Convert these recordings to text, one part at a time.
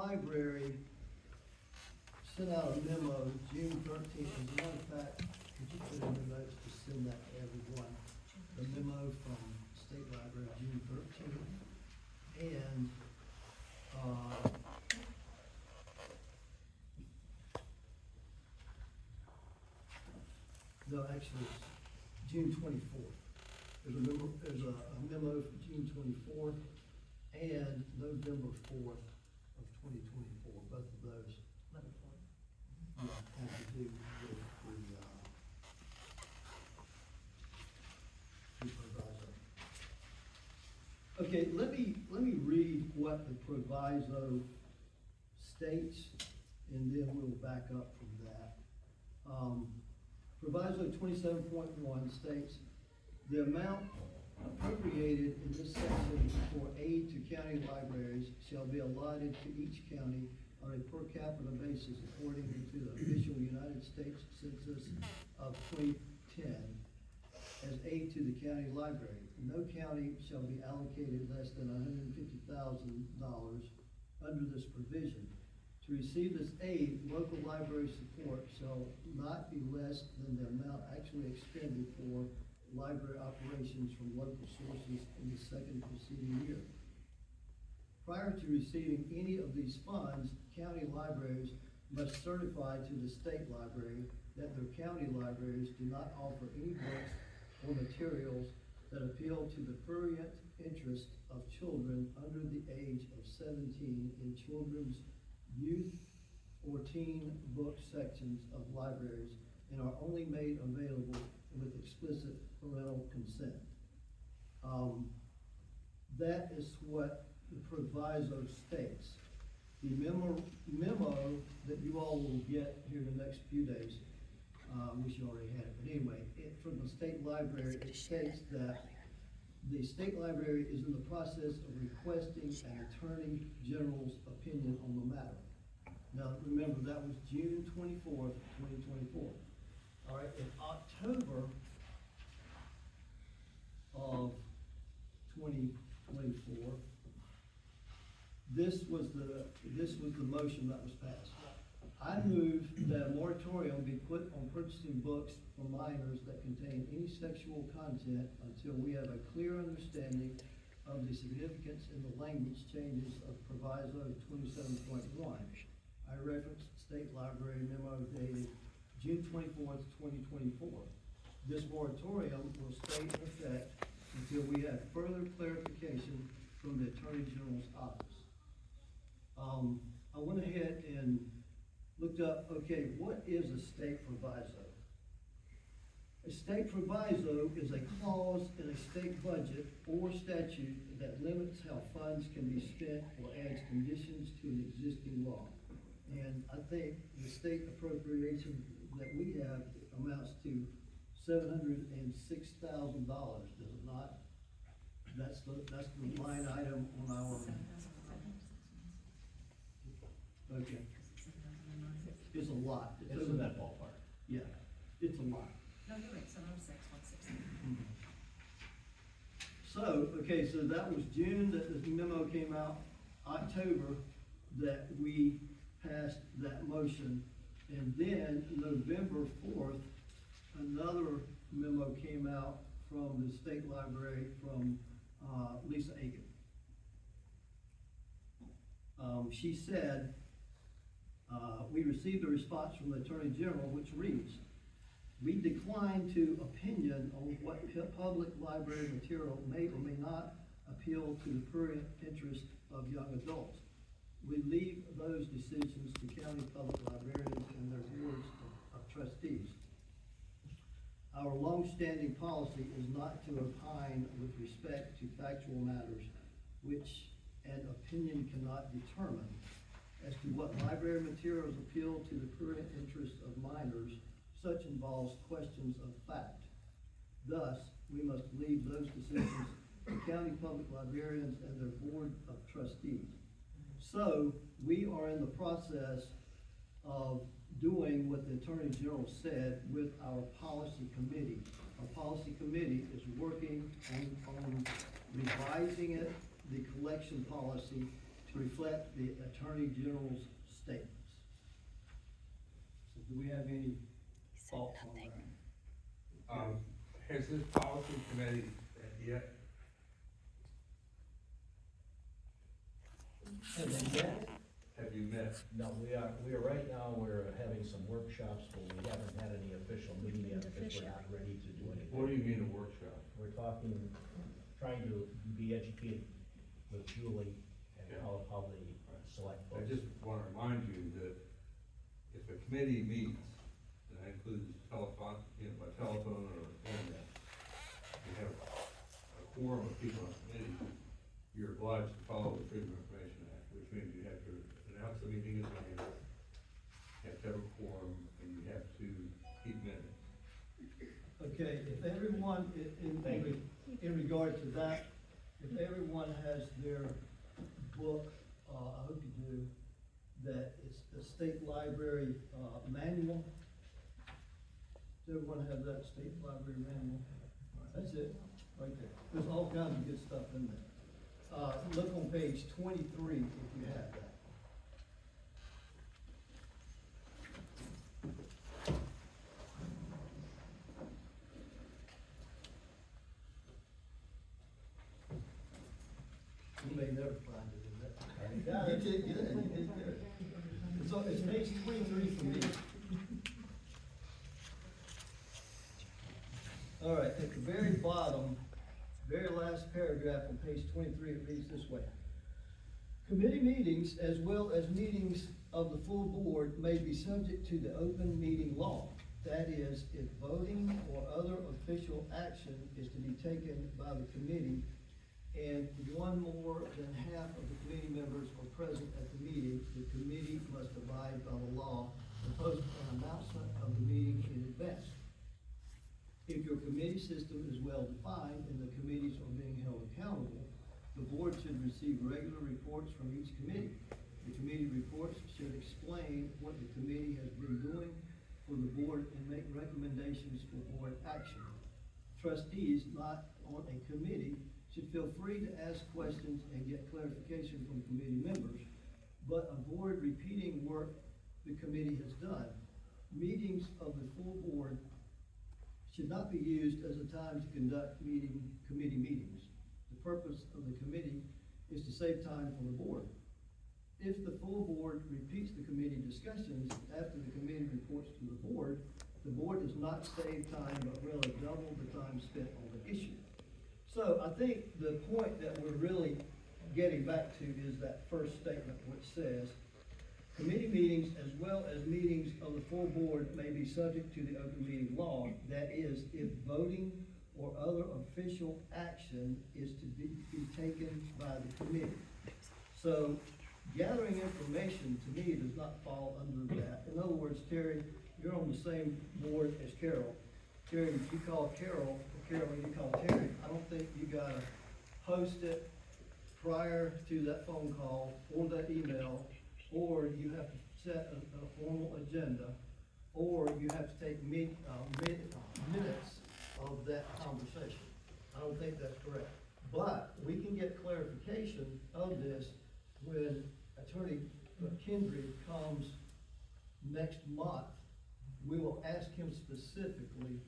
Library sent out a memo June 13th. As a matter of fact, could you put in the notes to send that to everyone? The memo from State Library, June 13th. And, no, actually, it's June 24th. There's a memo for June 24th and November 4th of 2024, both of those. Yeah, have to do with the proviso. Okay, let me read what the proviso states, and then we'll back up from that. Proviso 27.1 states, the amount appropriated in this section for aid to county libraries shall be allotted to each county on a per capita basis according to the official United States Census of 2010 as aid to the county library. No county shall be allocated less than $150,000 under this provision. To receive this aid, local library support shall not be less than the amount actually expended for library operations from local sources in the second preceding year. Prior to receiving any of these funds, county libraries must certify to the state library that their county libraries do not offer any books or materials that appeal to the prurient interest of children under the age of 17 in children's youth or teen book sections of libraries and are only made available with explicit parental consent. That is what the proviso states. The memo that you all will get here in the next few days, wish you already had it, but anyway, from the state library, it states that the state library is in the process of requesting an attorney general's opinion on the matter. Now, remember, that was June 24th, 2024. All right, in October of 2024, this was the motion that was passed. I move that a moratorium be put on purchasing books for minors that contain any sexual content until we have a clear understanding of the significance in the language changes of Proviso 27.1. I referenced State Library memo dated June 24th, 2024. This moratorium will stay in effect until we have further clarification from the Attorney General's office. I went ahead and looked up, okay, what is a state proviso? A state proviso is a clause in a state budget or statute that limits how funds can be spent or adds conditions to an existing law. And I think the state appropriation that we have amounts to $706,000, does it not? That's the line item on our. Okay. It's a lot. It's in that ballpark. Yeah, it's a lot. No, you're right, 706, 160. So, okay, so that was June that this memo came out, October that we passed that motion, and then November 4th, another memo came out from the state library from Lisa Aiken. She said, we received a response from the Attorney General which reads, we decline to opinion on what public library material may or may not appeal to the prurient interest of young adults. We leave those decisions to county public librarians and their boards of trustees. Our long-standing policy is not to opine with respect to factual matters which an opinion cannot determine. As to what library materials appeal to the prurient interest of minors, such involves questions of fact. Thus, we must leave those decisions to county public librarians and their board of trustees. So, we are in the process of doing what the Attorney General said with our policy committee. Our policy committee is working on revising it, the collection policy, reflect the Attorney General's statements. So do we have any thoughts on that? Has this policy committee yet? Have they met? Have you met? No, we are right now, we're having some workshops, but we haven't had any official meeting yet because we're not ready to do anything. What do you mean a workshop? We're talking, trying to be educated with Julie and Yeah. how they select I folks. just want to remind you that if a committee meets, and that includes telephone, by telephone or internet, you have a quorum of people on the committee, you're obliged to follow the Freedom of Information Act, which means you have to announce the meeting in advance, you have to have a quorum, and you have to keep minutes. Okay, if everyone, in regard to that, if everyone has their book, I hope you do, that it's the State Library, manual. Does everyone have that State Library manual? That's it, right there. There's all kinds of good stuff in there. Look on page 23 if you have that. You may never find it in that. You did good, you did good. It's page 23 for me. All right, at the very bottom, very last paragraph on page 23, it reads this way. Committee meetings, as well as meetings of the full board, may be subject to the open meeting law. That is, if voting or other official action is to be taken by the committee, and one more than half of the committee members are present at the meeting, the committee must abide by the law and post an announcement of the meeting in advance. If your committee system is well defined and the committees are being held accountable, the board should receive regular reports from each committee. The committee reports should explain what the committee has been doing for the board and make recommendations for board action. Trustees not on a committee should feel free to ask questions and get clarification from committee members, but avoid repeating work the committee has done. Meetings of the full board should not be used as a time to conduct committee meetings. The purpose of the committee is to save time for the board. If the full board repeats the committee discussions after the committee reports to the board does not save time, but really double the time spent on the issue. So I think the point that we're really getting back to is that first statement, which says, committee meetings as well as meetings of the full board may be subject to the open meeting law. That is, if voting or other official action is to be taken by the committee. So gathering information to me does not fall under that. In other words, Terry, you're on the same board as Carol. Terry, if you call Carol, or Carol, you call Terry, I don't think you gotta post it prior to that phone call or that email, or you have to set a formal agenda, or you have to take minutes of that conversation. I don't think that's correct. But we can get clarification of this when Attorney Kendry comes next month. We will ask him specifically,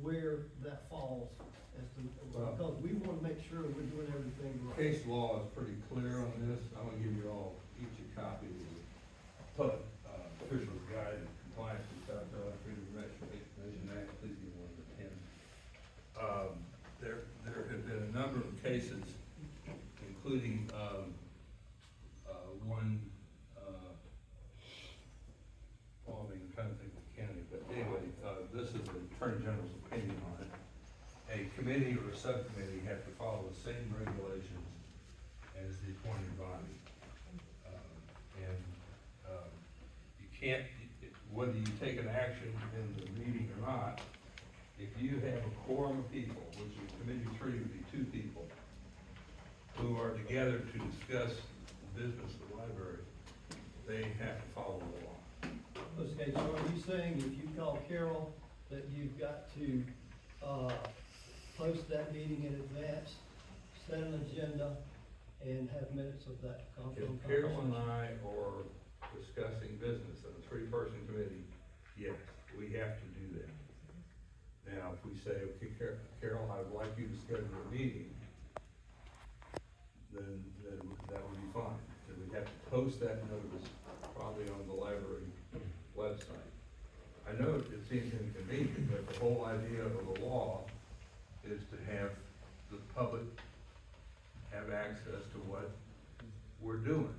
where that falls as to, because we want to make sure we're doing everything right. Case law is pretty clear on this. I'm gonna give you all each a copy of the public officials guide and compliance with South Carolina Freedom of Information Act. Please give one to Tim. There have been a number of cases, including one. I'm trying to think of the county, but anyway, this is the Attorney General's opinion on it. A committee or a subcommittee have to follow the same regulations as the appointed body. You can't, whether you take an action in the meeting or not, if you have a quorum of people, which in committee 3 would be 2 people, who are together to discuss the business of the library, they have to follow the law. Okay, so are you saying if you call Carol that you've got to, post that meeting in advance, set an agenda, and have minutes of that If Carol and I are discussing business in a three-person committee, yes, we have to do that. Now, if we say, okay, Carol, I'd like you to schedule a meeting, then that would be fine. And we'd have to post that notice probably on the library website. I know it seems inconvenient, but the whole idea of the law is to have the public have access to what we're doing.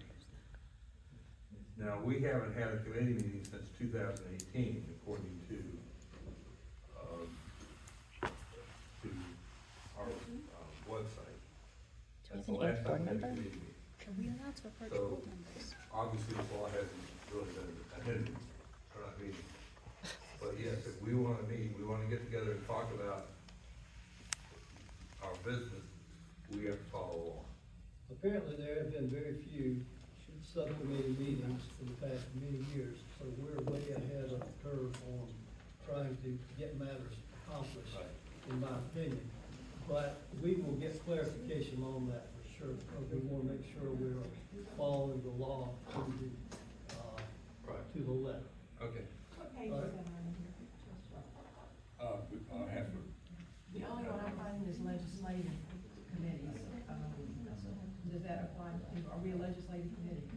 Now, we haven't had a committee meeting since 2018, according to our website. That's the last time we had a committee meeting. Are we allowed to approach So, board members? obviously, this law hasn't really been amended, or not meeting. But yes, if we wanna meet, we wanna get together and talk about our business, we have to follow the law. Apparently, there have been very few subcommittee meetings for the past many years, so we're way ahead of the curve on trying to get matters accomplished, in my opinion. But we will get clarification on that for sure, because we want to make sure we're following the law to the letter. Okay. What page is that on here? I have to, The only one I'm finding is legislative committees. Does that apply, are we a legislative committee?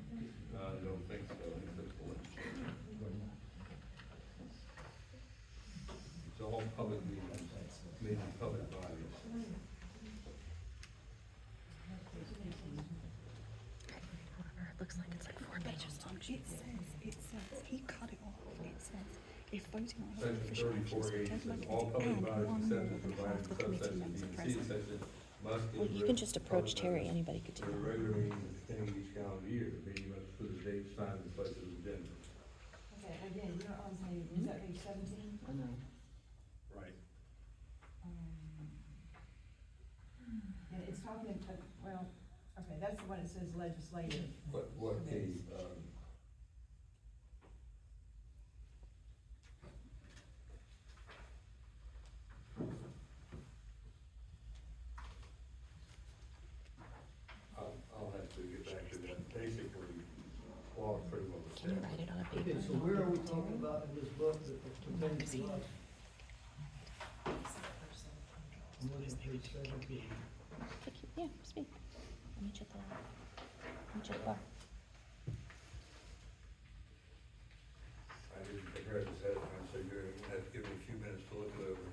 I don't think so, I think that's the legislature. It's all public meetings, public bodies. It looks like it's like 4 pages long. It says, he cut it off. It says, if voting on Section official actions 34A taken by says the all public and bodies one except more as than provided half in the committee subsection members B are and C present. section must give Well, you written can just approach public Terry, notice anybody could do to the that. regular meeting at the beginning of each calendar year. The meeting must include the date, time, and place of the agenda. Okay, again, you know what I'm saying, is that page 17? Right. And it's talking, well, okay, that's the one that says legislative. What the, committees. I'll have to get back to that. Basically, law is pretty well Can you established. write it on a Okay, paper? so where are we talking about in this book that pertains to us? I'm looking at page 17. Yeah, speak. Let me check that out. Let me check that. I didn't prepare this ahead of time, so you're gonna have to give me a few minutes to look it over.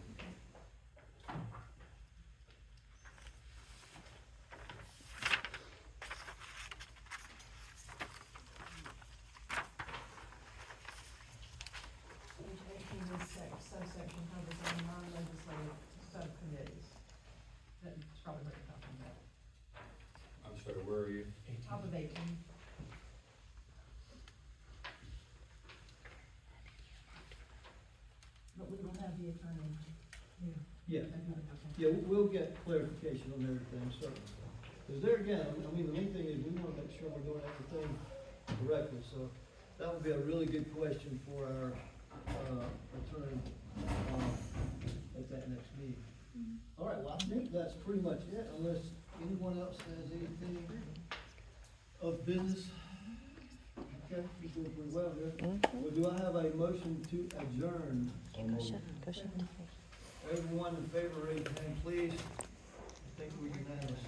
Page 18 is subsection covers all non-legislative subcommittees. That's probably what you're talking about. I'm sorry, where are you? Top of 18. But we will have the attorney here. Yeah, yeah, we'll get clarification on everything, certainly. Because there again, I mean, the main thing is we want to make sure we're doing everything correctly, so that would be a really good question for our, attorney, at that next meeting. All right, well, I think that's pretty much it, unless anyone else has anything of business. Okay, we're doing pretty well here. Well, do I have a motion to adjourn? Okay, go shut. Everyone in favor, raise your hand, please. I think we're unanimous.